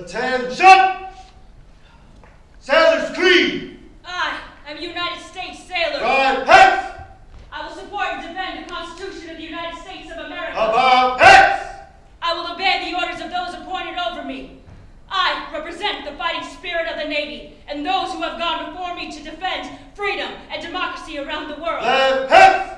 Attention! Sailor's Creed! I am a United States sailor. Right heads! I will support and defend the Constitution of the United States of America. About heads! I will obey the orders of those appointed over me. I represent the fighting spirit of the Navy and those who have gone before me to defend freedom and democracy around the world. Left heads!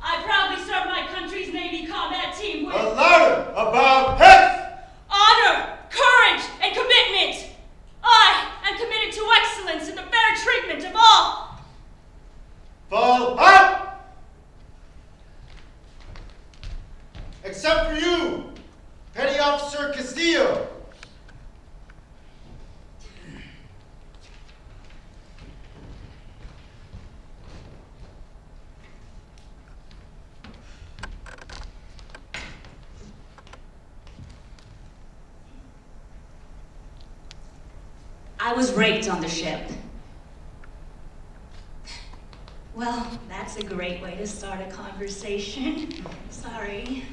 I proudly serve my country's Navy combat team with Louder! About heads! honor, courage, and commitment. I am committed to excellence and the fair treatment of all. Fall out! Except for you, Petty Officer Castillo. I was raped on the ship. Well, that's a great way to start a conversation. Sorry.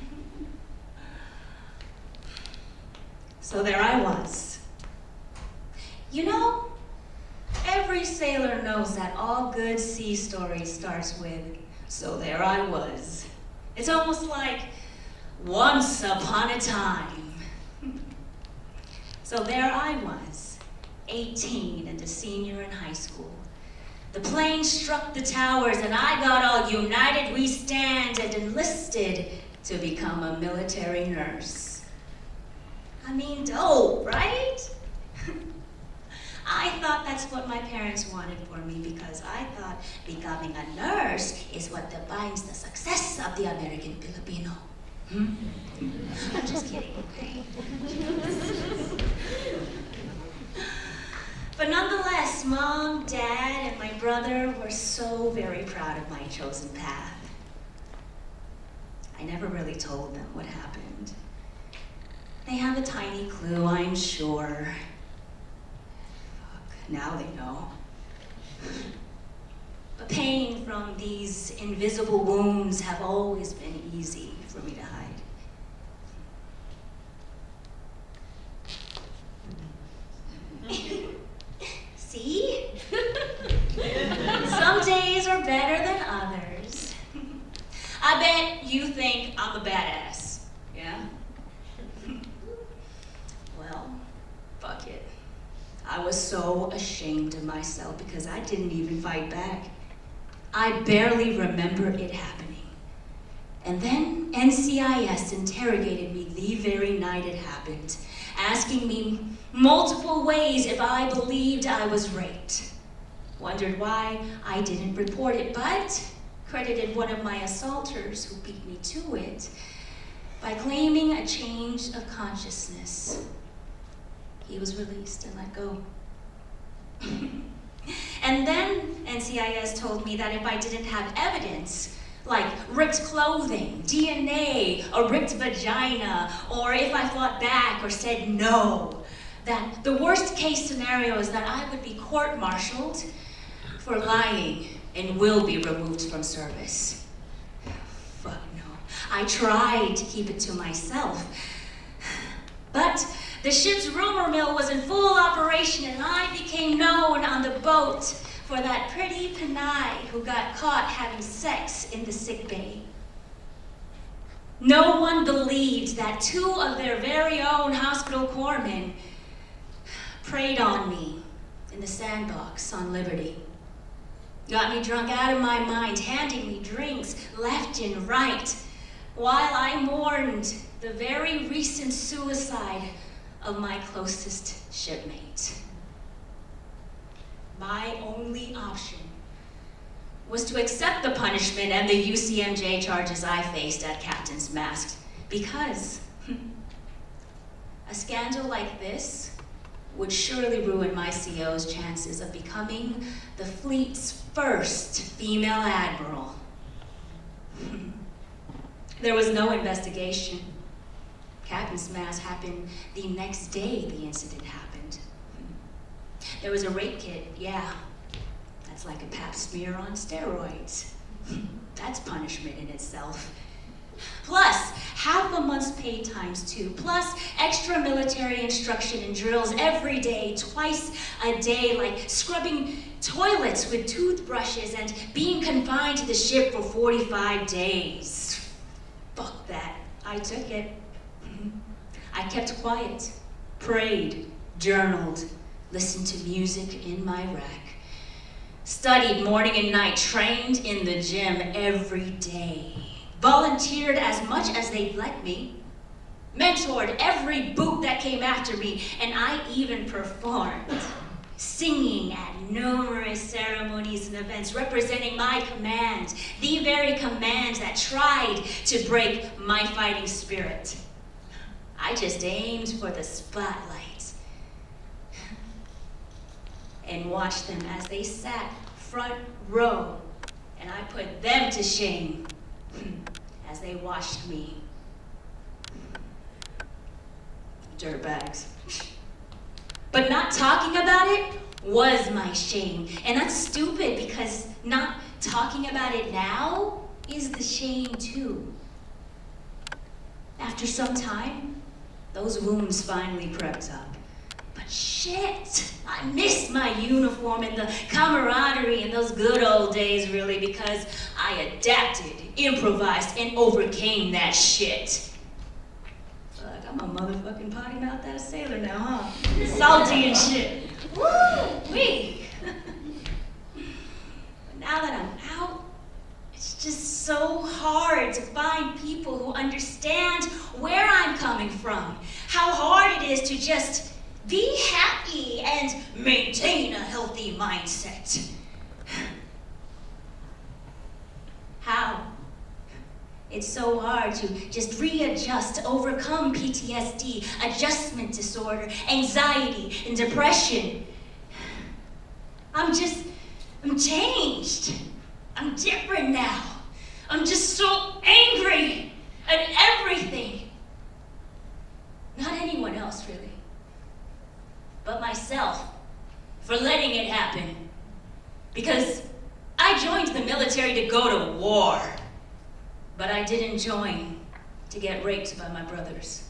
So there I was. You know, every sailor knows that all good sea story starts with, so there I was. It's almost like once upon a time. So there I was, 18 and a senior in high school. The plane struck the towers and I got all united we stand and enlisted to become a military nurse. I mean, dope, right? I thought that's what my parents wanted for me because I thought becoming a nurse is what defines the success of the American Filipino. I'm just kidding, okay? But nonetheless, Mom, Dad, and my brother were so very proud of my chosen path. I never really told them what happened. They have a tiny clue, I'm sure. Fuck, now they know. But pain from these invisible wounds have always been easy for me to hide. See? Some days are better than others. I bet you think I'm a badass, yeah? Well, fuck it. I was so ashamed of myself because I didn't even fight back. I barely remember it happening. And then NCIS interrogated me the very night it happened, asking me multiple ways if I believed I was raped. Wondered why I didn't report it, but credited one of my assaulters who beat me to it by claiming a change of consciousness. He was released and let go. And then NCIS told me that if I didn't have evidence, like ripped clothing, DNA, a ripped vagina, or if I fought back or said no, that the worst case scenario is that I would be court-martialed for lying and will be removed from service. Fuck no. I tried to keep it to myself. But the ship's rumor mill was in full operation and I became known on the boat for that pretty Panay who got caught having sex in the sick bay. No one believed that two of their very own hospital corpsmen preyed on me in the sandbox on Liberty. Got me drunk out of my mind, handing me drinks left and right, while I mourned the very recent suicide of my closest shipmate. My only option was to accept the punishment and the UCMJ charges I faced at Captain's Mast, because a scandal like this would surely ruin my CO's chances of becoming the fleet's first female admiral. There was no investigation. Captain's Mast happened the next day the incident happened. There was a rape kit, yeah. That's like a pap smear on steroids. That's punishment in itself. Plus, half a month's pay times 2, plus extra military instruction and drills every day, twice a day, like scrubbing toilets with toothbrushes and being confined to the ship for 45 days. Fuck that. I took it. I kept quiet, prayed, journaled, listened to music in my rack, studied morning and night, trained in the gym every day, volunteered as much as they'd let me, mentored every boot that came after me, and I even performed, singing at numerous ceremonies and events, representing my command, the very command that tried to break my fighting spirit. I just aimed for the spotlight and watched them as they sat front row, and I put them to shame as they watched me. Dirtbags. But not talking about it was my shame, and that's stupid because not talking about it now is the shame too. After some time, those wounds finally crept up. But shit, I missed my uniform and the camaraderie in those good old days, really, because I adapted, improvised, and overcame that shit. Fuck, I'm a motherfucking potty mouth ass sailor now, huh? Salty and shit. Woo-wee. But now that I'm out, it's just so hard to find people who understand where I'm coming from, how hard it is to just be happy and maintain a healthy mindset. How? It's so hard to just readjust, to overcome PTSD, adjustment disorder, anxiety, and depression. I'm changed. I'm different now. I'm just so angry at everything. Not anyone else, really, but myself for letting it happen. Because I joined the military to go to war, but I didn't join to get raped by my brothers.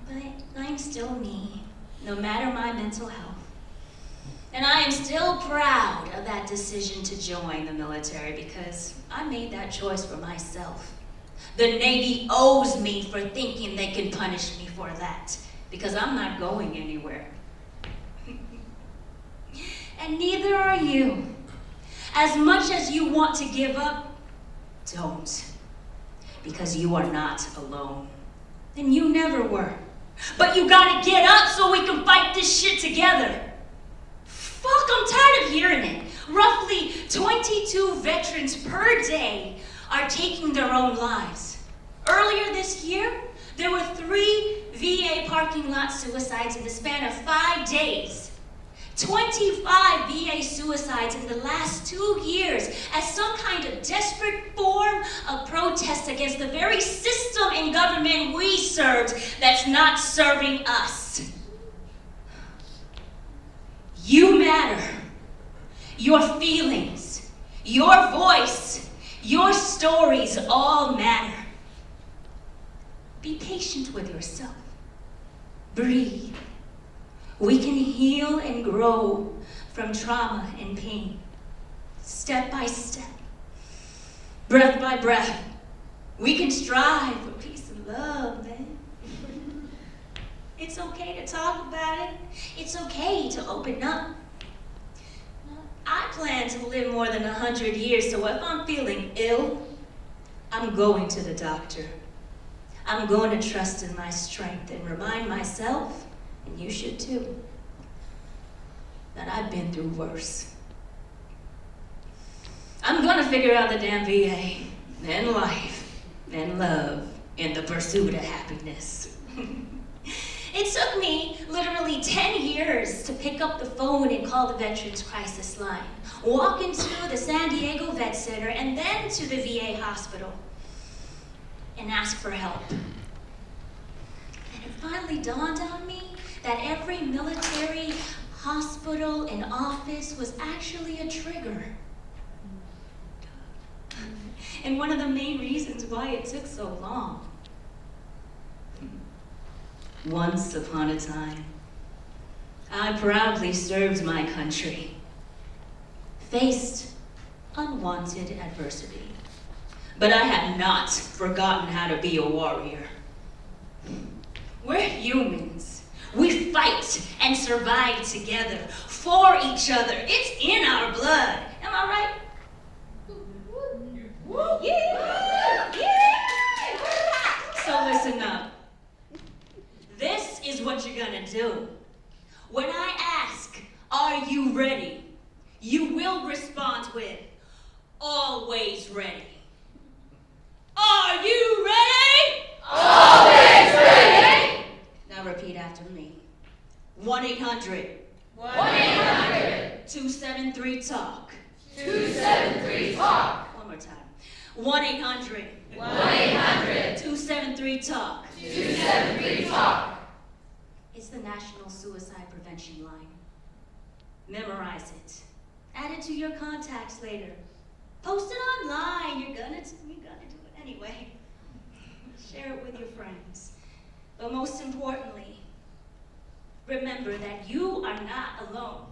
But I'm still me, no matter my mental health. And I am still proud of that decision to join the military because I made that choice for myself. The Navy owes me for thinking they can punish me for that because I'm not going anywhere. And neither are you. As much as you want to give up, don't. Because you are not alone. And you never were. But you gotta get up so we can fight this shit together. Fuck, I'm tired of hearing it. Roughly 22 veterans per day are taking their own lives. Earlier this year, there were 3 VA parking lot suicides in the span of 5 days. 25 VA suicides in the last 2 years as some kind of desperate form of protest against the very system and government we served that's not serving us. You matter. Your feelings, your voice, your stories all matter. Be patient with yourself. Breathe. We can heal and grow from trauma and pain, step by step, breath by breath. We can strive for peace and love, man. It's okay to talk about it. It's okay to open up. I plan to live more than 100 years, so if I'm feeling ill, I'm going to the doctor. I'm going to trust in my strength and remind myself, and you should too, that I've been through worse. I'm gonna figure out the damn VA, and life, and love, and the pursuit of happiness. It took me literally 10 years to pick up the phone and call the Veterans Crisis Line, walk into the San Diego Vet Center, and then to the VA hospital, and ask for help. And it finally dawned on me that every military hospital and office was actually a trigger. and one of the main reasons why it took so long. Once upon a time, I proudly served my country, faced unwanted adversity, but I have not forgotten how to be a warrior. We're humans. We fight and survive together for each other. It's in our blood. Am I right? Yeah. Yeah. So listen up. This is what you're gonna do. When I ask, are you ready? You will respond with, always ready. Are you ready? Always ready. Now repeat after me. 1-800. 273-TALK. 273-TALK. One more time. 1-800. 273-TALK. 273-TALK. It's the National Suicide Prevention Line. Memorize it. Add it to your contacts later. Post it online. You're gonna do it anyway. Share it with your friends. But most importantly, remember that you are not alone.